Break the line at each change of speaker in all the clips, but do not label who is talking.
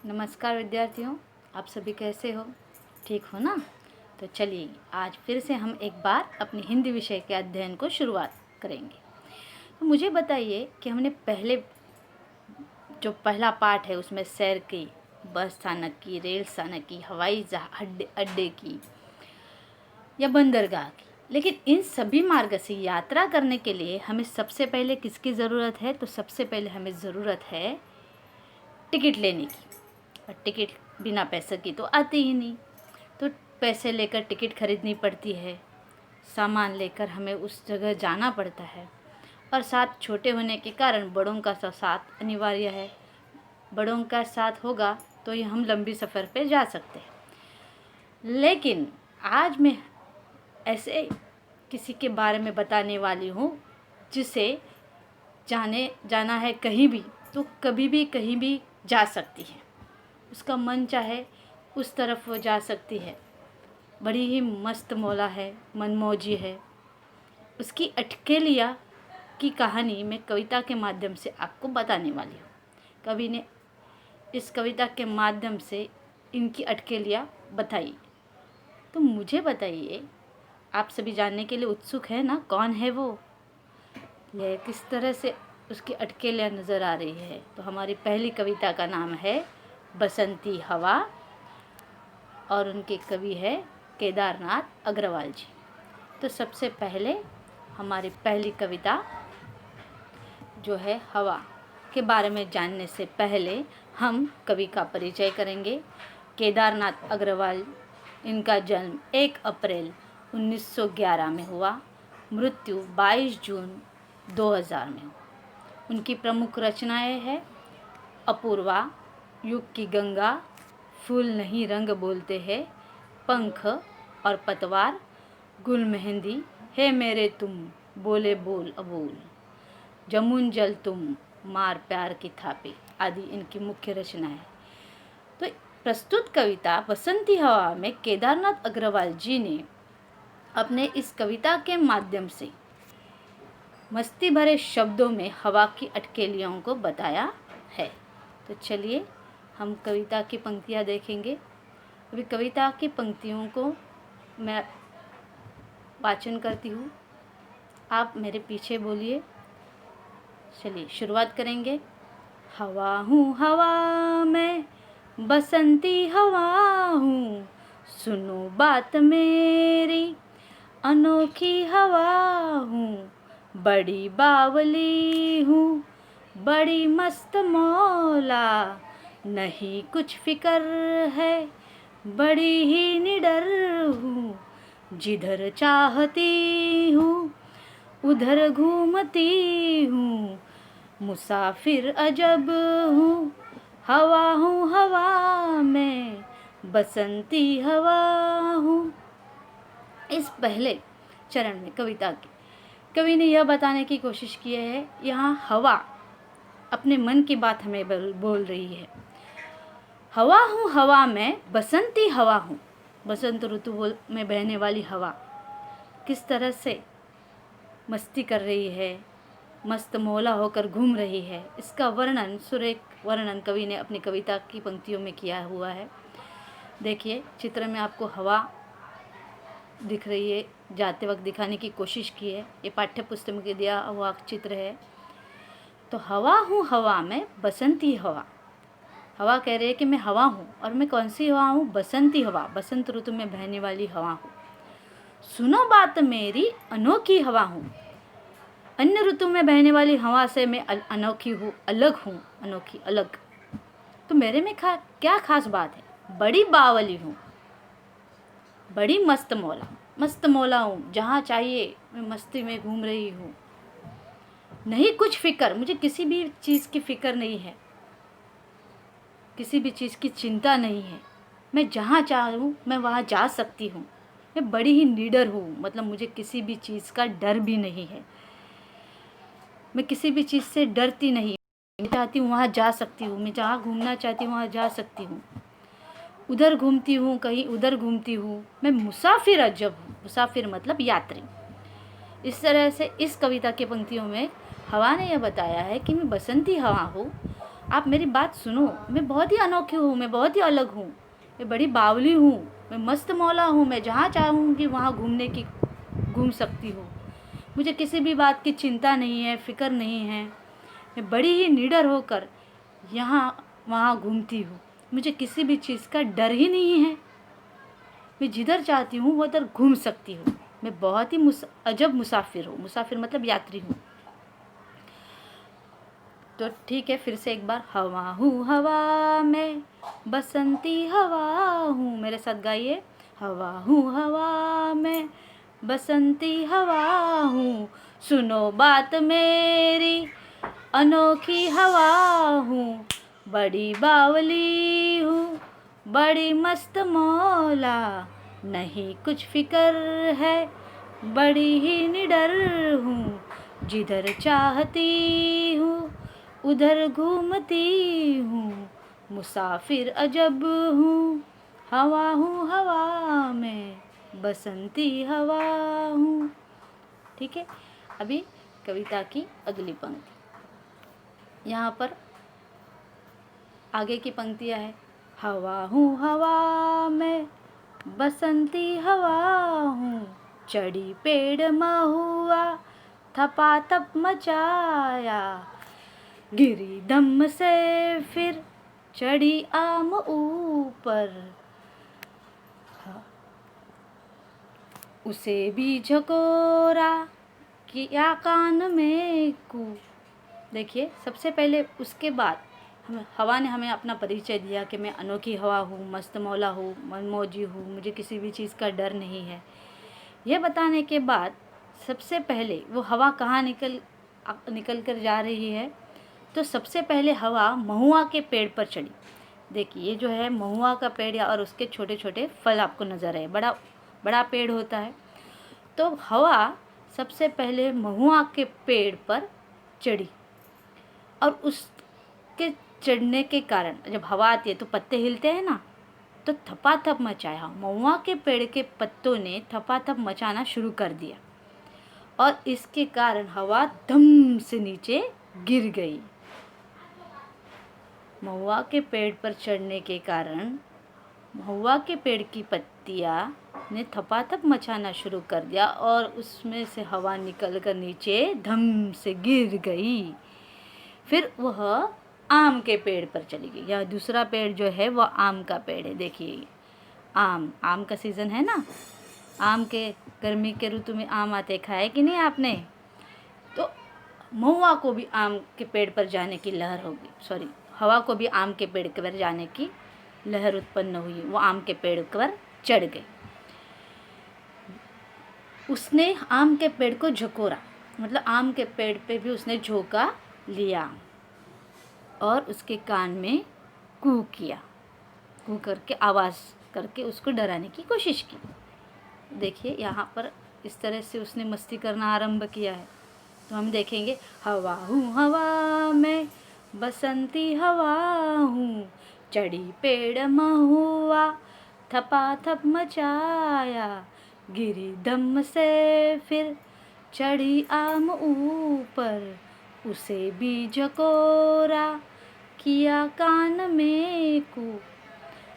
नमस्कार विद्यार्थियों, आप सभी कैसे हो? ठीक हो ना? तो चलिए आज फिर से हम एक बार अपनी हिंदी विषय के अध्ययन को शुरुआत करेंगे। तो मुझे बताइए कि हमने जो पहला पार्ट है उसमें सैर की, बस स्थानक की, रेल स्थानक की, हवाई अड्डे की या बंदरगाह की, लेकिन इन सभी मार्ग से यात्रा करने के लिए हमें सबसे पहले किसकी ज़रूरत है? तो सबसे पहले हमें ज़रूरत है टिकट लेने की। और टिकट बिना पैसे की तो आती ही नहीं, तो पैसे लेकर टिकट खरीदनी पड़ती है, सामान लेकर हमें उस जगह जाना पड़ता है। और साथ छोटे होने के कारण बड़ों का साथ अनिवार्य है। बड़ों का साथ होगा तो ये हम लंबी सफ़र पे जा सकते हैं। लेकिन आज मैं ऐसे किसी के बारे में बताने वाली हूँ जिसे जाना है कहीं भी तो कभी भी कहीं भी जा सकती है। उसका मन चाहे उस तरफ वो जा सकती है। बड़ी ही मस्त मौला है, मनमौजी है। उसकी अटकेलियाँ की कहानी मैं कविता के माध्यम से आपको बताने वाली हूँ। कवि ने इस कविता के माध्यम से इनकी अटकेलियाँ बताई। तो मुझे बताइए, आप सभी जानने के लिए उत्सुक है ना, कौन है वो? यह किस तरह से उसकी अटकेलियाँ नज़र आ रही है? तो हमारी पहली कविता का नाम है बसंती हवा और उनके कवि है केदारनाथ अग्रवाल जी। तो सबसे पहले हमारी पहली कविता जो है हवा के बारे में जानने से पहले हम कवि का परिचय करेंगे। केदारनाथ अग्रवाल, इनका जन्म 1 अप्रैल 1911 में हुआ, मृत्यु 22 जून 2000 में हुई। उनकी प्रमुख रचनाएं हैं अपूर्वा, युग की गंगा, फूल नहीं रंग बोलते हैं, पंख और पतवार, गुल मेहंदी, हे मेरे तुम, बोले बोल अबोल, जमुन जल तुम, मार प्यार की थापी आदि इनकी मुख्य रचना है। तो प्रस्तुत कविता बसंती हवा में केदारनाथ अग्रवाल जी ने अपने इस कविता के माध्यम से मस्ती भरे शब्दों में हवा की अटकेलियों को बताया है। तो चलिए हम कविता की पंक्तियाँ देखेंगे। अभी कविता की पंक्तियों को मैं वाचन करती हूँ, आप मेरे पीछे बोलिए। चलिए शुरुआत करेंगे। हवा हूँ हवा मैं, बसंती हवा हूँ, सुनो बात मेरी, अनोखी हवा हूँ, बड़ी बावली हूँ, बड़ी मस्त मौला, नहीं कुछ फिकर है, बड़ी ही निडर हूँ, जिधर चाहती हूँ उधर घूमती हूँ, मुसाफिर अजब हूँ हवा मैं, बसंती हवा हूँ। इस पहले चरण में कविता की कवि ने यह बताने की कोशिश की है, यहाँ हवा अपने मन की बात हमें बोल रही है। हवा हूँ हवा मैं, बसंती हवा हूँ। बसंत ऋतु में बहने वाली हवा किस तरह से मस्ती कर रही है, मस्त मौला होकर घूम रही है, इसका वर्णन, सुरेख वर्णन कवि ने अपनी कविता की पंक्तियों में किया हुआ है। देखिए चित्र में आपको हवा दिख रही है, जाते वक्त दिखाने की कोशिश की है। ये पाठ्य पुस्तक में दिया हुआ चित्र है। तो हवा हूँ हवा में, बसंती हवा। हवा कह रही है कि मैं हवा हूँ, और मैं कौन सी हवा हूँ? बसंती हवा, बसंत ऋतु में बहने वाली हवा हूँ। सुनो बात मेरी, अनोखी हवा हूँ। अन्य ऋतु में बहने वाली हवा से मैं अनोखी हूँ, अलग हूँ, अनोखी अलग। तो मेरे में क्या खास बात है? बड़ी बावली हूँ, बड़ी मस्त मौला हूँ, जहाँ चाहिए मैं मस्ती में घूम रही हूँ। नहीं कुछ फिक्र, मुझे किसी भी चीज़ की फिक्र नहीं है, किसी भी चीज़ की चिंता नहीं है। मैं जहाँ चाहूँ मैं वहाँ जा सकती हूँ। मैं बड़ी ही निडर हूँ, मतलब मुझे किसी भी चीज़ का डर भी नहीं है। मैं किसी भी चीज़ से डरती नहीं। मैं चाहती हूँ वहाँ जा सकती हूँ, मैं जहाँ घूमना चाहती हूँ वहाँ जा सकती हूँ। उधर घूमती हूँ, कहीं उधर घूमती हूँ। मैं मुसाफिर अजब हूँ, मुसाफिर मतलब यात्री। इस तरह से इस कविता की पंक्तियों में हवा ने यह बताया है कि मैं बसंती हवा हूँ आप मेरी बात सुनो, मैं बहुत ही अनोखी हूँ, मैं बहुत ही अलग हूँ, मैं बड़ी बावली हूँ, मैं मस्त मौला हूँ, मैं जहाँ चाहूँगी वहाँ घूम सकती हूँ। मुझे किसी भी बात की चिंता नहीं है, फ़िक्र नहीं है। मैं बड़ी ही निडर होकर यहाँ वहाँ घूमती हूँ। मुझे किसी भी चीज़ का डर ही नहीं है। मैं जिधर चाहती हूँ वो उधर घूम सकती हूँ। मैं बहुत ही अजब मुसाफिर हूँ। मुसाफिर मतलब यात्री हूँ। तो ठीक है, फिर से एक बार। हवा हूँ हवा में, बसंती हवा हूँ। मेरे साथ गाइए। हवा हूँ हवा में, बसंती हवा हूँ। सुनो बात मेरी, अनोखी हवा हूँ। बड़ी बावली हूँ, बड़ी मस्त मौला, नहीं कुछ फिक्र है, बड़ी ही निडर हूँ। जिधर चाहती हूँ उधर घूमती हूँ। मुसाफिर अजब हूँ, हवा हूँ हवा में, बसंती हवा हूँ। ठीक है। अभी कविता की अगली पंक्ति। यहाँ पर आगे की पंक्तियाँ है। हवा हूँ हवा में, बसंती हवा हूँ। चढ़ी पेड़ महुआ, थपाथप मचाया। गिरी दम से फिर चढ़ी आम ऊपर। उसे भी झकोरा, किया कान में कू। देखिए, सबसे पहले उसके बाद हवा ने हमें अपना परिचय दिया कि मैं अनोखी हवा हूँ, मस्त मौला हूँ, मनमौजी हूँ, मुझे किसी भी चीज़ का डर नहीं है। यह बताने के बाद सबसे पहले वो हवा कहाँ निकल कर जा रही है। तो सबसे पहले हवा महुआ के पेड़ पर चढ़ी। देखिए, ये जो है महुआ का पेड़ और उसके छोटे छोटे फल आपको नज़र आए। बड़ा बड़ा पेड़ होता है। तो हवा सबसे पहले महुआ के पेड़ पर चढ़ी और उसके चढ़ने के कारण जब हवा आती है तो पत्ते हिलते हैं ना, तो थपाथप मचाया। महुआ के पेड़ के पत्तों ने थपाथप मचाना शुरू कर दिया और इसके कारण हवा धम से नीचे गिर गई। महुआ के पेड़ पर चढ़ने के कारण महुआ के पेड़ की पत्तियां ने थपाथप मचाना शुरू कर दिया और उसमें से हवा निकल कर नीचे धम से गिर गई। फिर वह आम के पेड़ पर चली गई। यह दूसरा पेड़ जो है वह आम का पेड़ है। देखिए, आम का सीज़न है ना। आम के गर्मी के ऋतु में आम आते, खाए कि नहीं आपने। तो महुआ को भी आम के पेड़ पर जाने की लहर होगी, हवा को भी आम के पेड़ पर जाने की लहर उत्पन्न हुई। वो आम के पेड़ पर चढ़ गई। उसने आम के पेड़ को झकोरा, मतलब आम के पेड़ पे भी उसने झोंका लिया और उसके कान में कू किया। कू करके आवाज़ करके उसको डराने की कोशिश की। देखिए, यहाँ पर इस तरह से उसने मस्ती करना आरंभ किया है। तो हम देखेंगे। हवा हूँ हवा में, बसंती हवा हूँ। चढ़ी पेड़ महुआ, थपाथप मचाया। गिरी दम से फिर चढ़ी आम ऊपर। उसे भी झकोरा, किया कान में कू।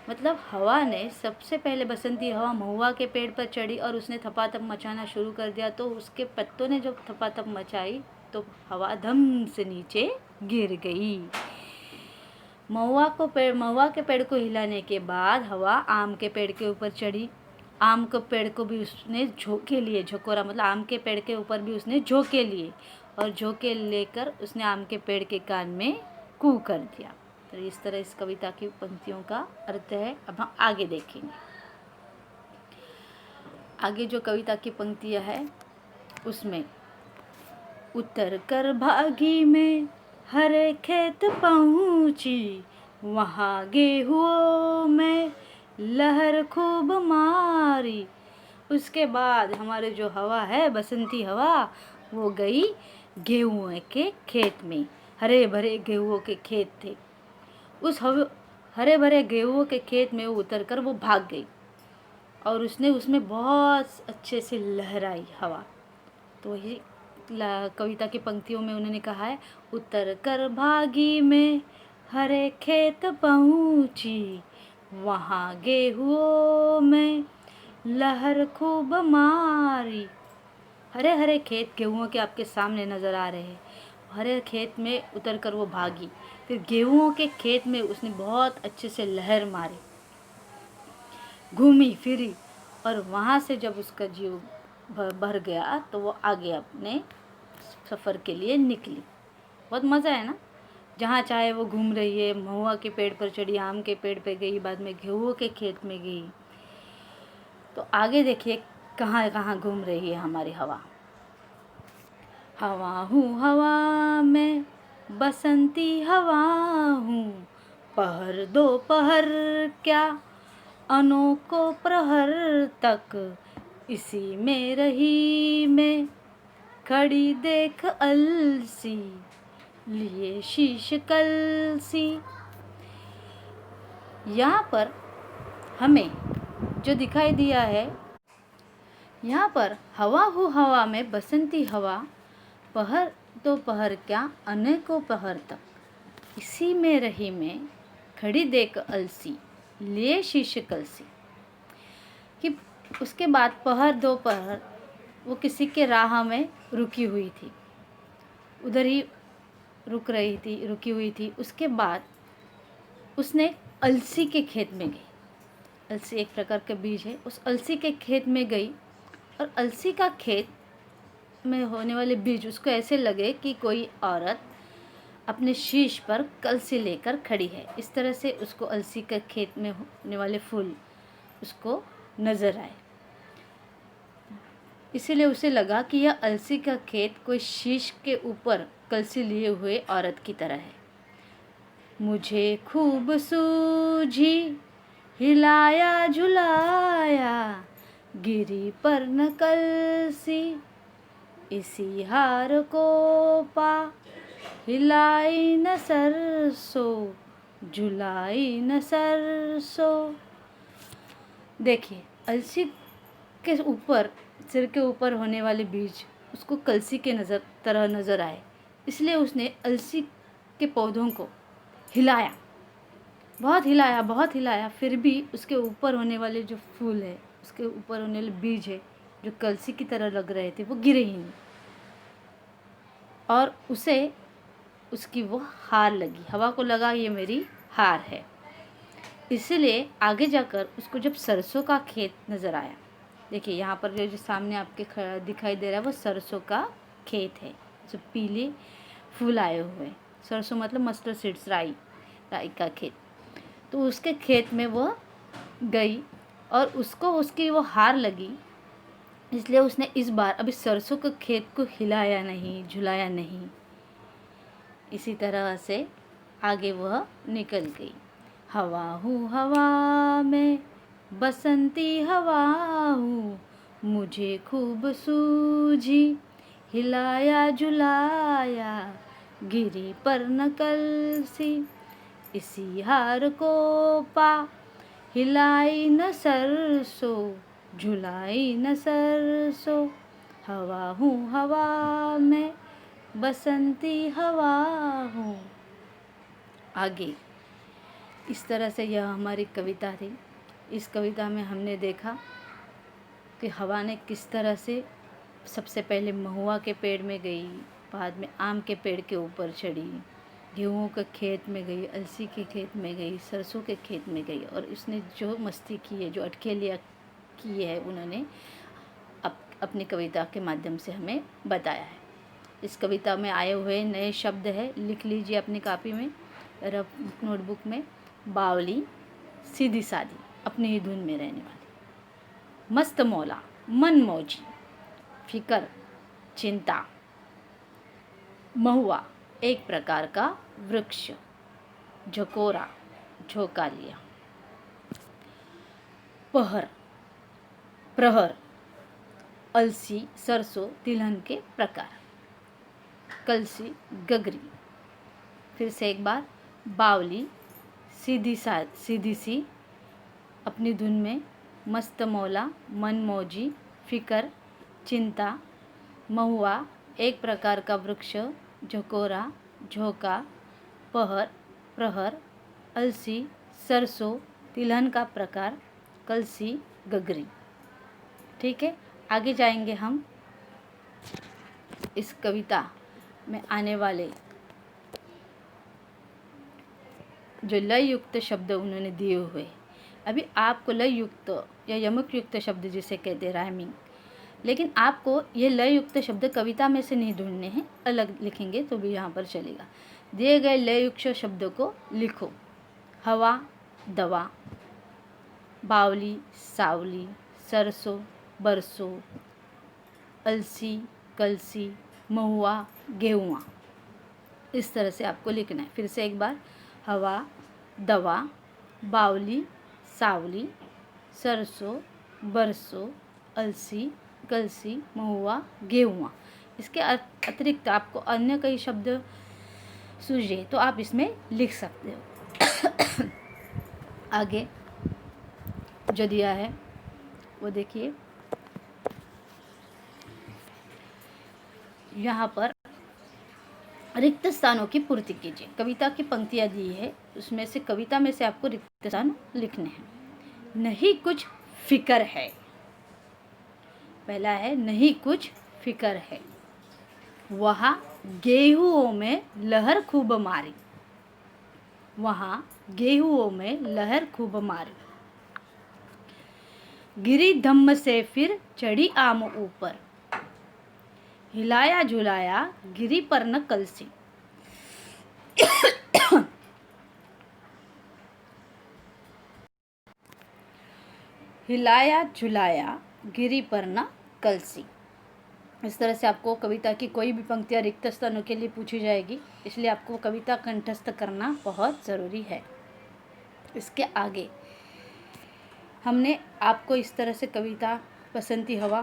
मतलब हवा ने सबसे पहले बसंती हवा महुआ के पेड़ पर चढ़ी और उसने थपाथप मचाना शुरू कर दिया। तो उसके पत्तों ने जब थपाथप मचाई तो हवा धम से नीचे गिर गई। महुआ के पेड़ को हिलाने के बाद हवा आम के पेड़ के ऊपर चढ़ी। आम के पेड़ को भी उसने झोंके लिए, झकोरा मतलब आम के पेड़ के ऊपर भी उसने झोंके लिए और झोंके लेकर उसने आम के पेड़ के कान में कू कर दिया। तो इस तरह इस कविता की पंक्तियों का अर्थ है। अब हम आगे देखेंगे। आगे जो कविता की पंक्तियाँ है उसमें उतर कर भागी में हरे खेत पहुँची। वहाँ गेहूँ में लहर खूब मारी। उसके बाद हमारे जो हवा है बसंती हवा, वो गई गेहूँ के खेत में। हरे भरे गेहूँ के खेत थे। उस हरे भरे गेहूँ के खेत में उतर कर वो भाग गई और उसने उसमें बहुत अच्छे से लहराई हवा। तो वही कविता की पंक्तियों में उन्होंने कहा है, उतर कर भागी में हरे खेत पहुँची, वहाँ गेहुओं में लहर खूब मारी। हरे हरे खेत गेहूँ के आपके सामने नज़र आ रहे हैं। हरे खेत में उतर कर वो भागी, फिर गेहूँ के खेत में उसने बहुत अच्छे से लहर मारी, घूमी फिरी, और वहाँ से जब उसका जीव भर गया तो वो आगे अपने सफ़र के लिए निकली। बहुत मज़ा है ना, जहाँ चाहे वो घूम रही है। महुआ के पेड़ पर चढ़ी, आम के पेड़ पे गई, बाद में गेहूँ के खेत में गई। तो आगे देखिए कहाँ कहाँ घूम रही है हमारी हवा। हवा हूँ हवा मैं, बसंती हवा हूँ, पहर दो पहर क्या, अनोखो प्रहर तक इसी में रही मैं, खड़ी देख अलसी, लिए शीश कलसी। यहाँ पर हमें जो दिखाई दिया है, यहाँ पर हवा हूँ हवा में, बसंती हवा, पहर तो पहर क्या, अनेकों पहर तक इसी में रही मैं, खड़ी देख अलसी, लिए शीश कलसी। कि उसके बाद पहर दो पहर वो किसी के राह में रुकी हुई थी, उधर ही रुकी हुई थी। उसके बाद उसने अलसी के खेत में गई। अलसी एक प्रकार का बीज है। उस अलसी के खेत में गई, और अलसी का खेत में होने वाले बीज उसको ऐसे लगे कि कोई औरत अपने शीश पर कलसी लेकर खड़ी है। इस तरह से उसको अलसी के खेत में होने वाले फूल उसको नज़र आए। इसीलिए उसे लगा कि यह अलसी का खेत कोई शीश के ऊपर कलसी लिए हुए औरत की तरह है। मुझे खूब सूझी, हिलाया झुलाया, गिरी पर न कलसी, इसी हार को पा, हिलाई न सरसों, झुलाई न सरसों। देखिए अलसी के ऊपर, सिर के ऊपर होने वाले बीज उसको कलसी के तरह नज़र आए। इसलिए उसने अलसी के पौधों को हिलाया, बहुत हिलाया, फिर भी उसके ऊपर होने वाले जो फूल है, उसके ऊपर होने वाले बीज है जो कलसी की तरह लग रहे थे, वो गिरे ही नहीं, और उसे उसकी वो हार लगी। हवा को लगा ये मेरी हार है। इसलिए आगे जाकर उसको जब सरसों का खेत नज़र आया, देखिए यहाँ पर जो सामने आपके दिखाई दे रहा है वो सरसों का खेत है, जो पीले फूल आए हुए हैं। सरसों मतलब मस्टर्ड सीड्स, राई का खेत। तो उसके खेत में वो गई और उसको उसकी वो हार लगी। इसलिए उसने इस बार अभी सरसों के खेत को हिलाया नहीं, झुलाया नहीं। इसी तरह से आगे वह निकल गई। हवा हूँ हवा में, बसंती हवा हूँ, मुझे खूब सूझी, हिलाया झुलाया, गिरी पर न कलसी, इसी हार को पा, हिलाई न सरसों, झुलाई न सरसों। हवा हूँ हवा में, बसंती हवा हूँ। आगे इस तरह से यह हमारी कविता थी। इस कविता में हमने देखा कि हवा ने किस तरह से सबसे पहले महुआ के पेड़ में गई, बाद में आम के पेड़ के ऊपर चढ़ी, गेहूँ के खेत में गई, अलसी के खेत में गई, सरसों के खेत में गई, और इसने जो मस्ती की है, जो अटखेलियाँ की है, उन्होंने अपनी कविता के माध्यम से हमें बताया है। इस कविता में आए हुए नए शब्द है, लिख लीजिए अपनी कॉपी में, रफ नोटबुक में। बावली, सीधी सादी, अपनी ही धुन में रहने वाली। मस्त मौला, मन मौजी, फिकर, चिंता। महुआ, एक प्रकार का वृक्ष। झकोरा, झोंका लिया। पहर, प्रहर, अलसी, सरसों, तिलहन के प्रकार। कलसी, गगरी। फिर से एक बार, बावली, सीधी सी, अपनी धुन में। मस्त मौला, मन मौजी, फिकर, चिंता। महुआ, एक प्रकार का वृक्ष। झकोरा, झोंका। पहर, प्रहर, अलसी, सरसों, तिलहन का प्रकार, कलसी, गगरी। ठीक है, आगे जाएंगे हम इस कविता में आने वाले जो लय युक्त शब्द उन्होंने दिए हुए। अभी आपको लय युक्त या यमक युक्त शब्द जिसे कहते हैं राइमिंग, लेकिन आपको ये लय युक्त शब्द कविता में से नहीं ढूंढने हैं, अलग लिखेंगे तो भी यहाँ पर चलेगा। दिए गए लय युक्त शब्दों को लिखो। हवा, दवा, बावली, सावली, सरसों, बरसों, अलसी, कलसी, महुआ, गेहुआ। इस तरह से आपको लिखना है। फिर से एक बार, हवा, दवा, बावली, सावली, सरसों, बरसों, अलसी, कलसी, महुआ, गेहुआ। इसके अतिरिक्त आपको अन्य कई शब्द सूझे तो आप इसमें लिख सकते हो। आगे जो दिया है वो देखिए, यहाँ पर रिक्त स्थानों की पूर्ति कीजिए। कविता की पंक्तियाँ दी है, उसमें से कविता में से आपको रिक्त स्थान लिखने हैं। नहीं कुछ फिकर है, पहला है नहीं कुछ फिकर है। वहाँ गेहुओं में लहर खूब मारी, वहाँ गेहुओं में लहर खूब मारी। गिरी धम्म से फिर चढ़ी आम ऊपर, हिलाया झुलाया गिरी पर न कलसी। हिलाया झुलाया गिरी पर न कलसी। इस तरह से आपको कविता की कोई भी पंक्तियाँ रिक्त स्थानों के लिए पूछी जाएगी, इसलिए आपको कविता कंठस्थ करना बहुत ज़रूरी है। इसके आगे हमने आपको इस तरह से कविता बसंती हवा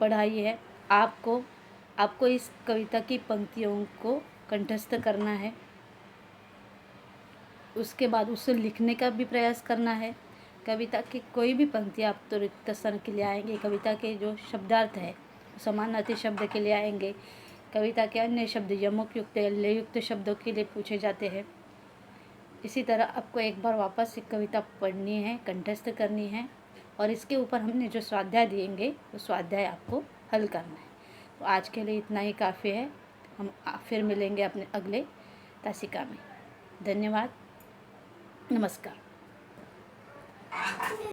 पढ़ाई है। आपको इस कविता की पंक्तियों को कंठस्थ करना है, उसके बाद उसे लिखने का भी प्रयास करना है। कविता की कोई भी पंक्तियाँ आप तो रिक्त स्थान के लिए आएंगे, कविता के जो शब्दार्थ है समानार्थी शब्द के लिए आएंगे, कविता के अन्य शब्द यमक युक्त या लय युक्त शब्दों के लिए पूछे जाते हैं। इसी तरह आपको एक बार वापस एक कविता पढ़नी है, कंठस्थ करनी है, और इसके ऊपर हमने जो स्वाध्याय दिएंगे वो स्वाध्याय आपको हल करना है। तो आज के लिए इतना ही काफ़ी है। हम फिर मिलेंगे अपने अगले तासिका में। धन्यवाद, नमस्कार।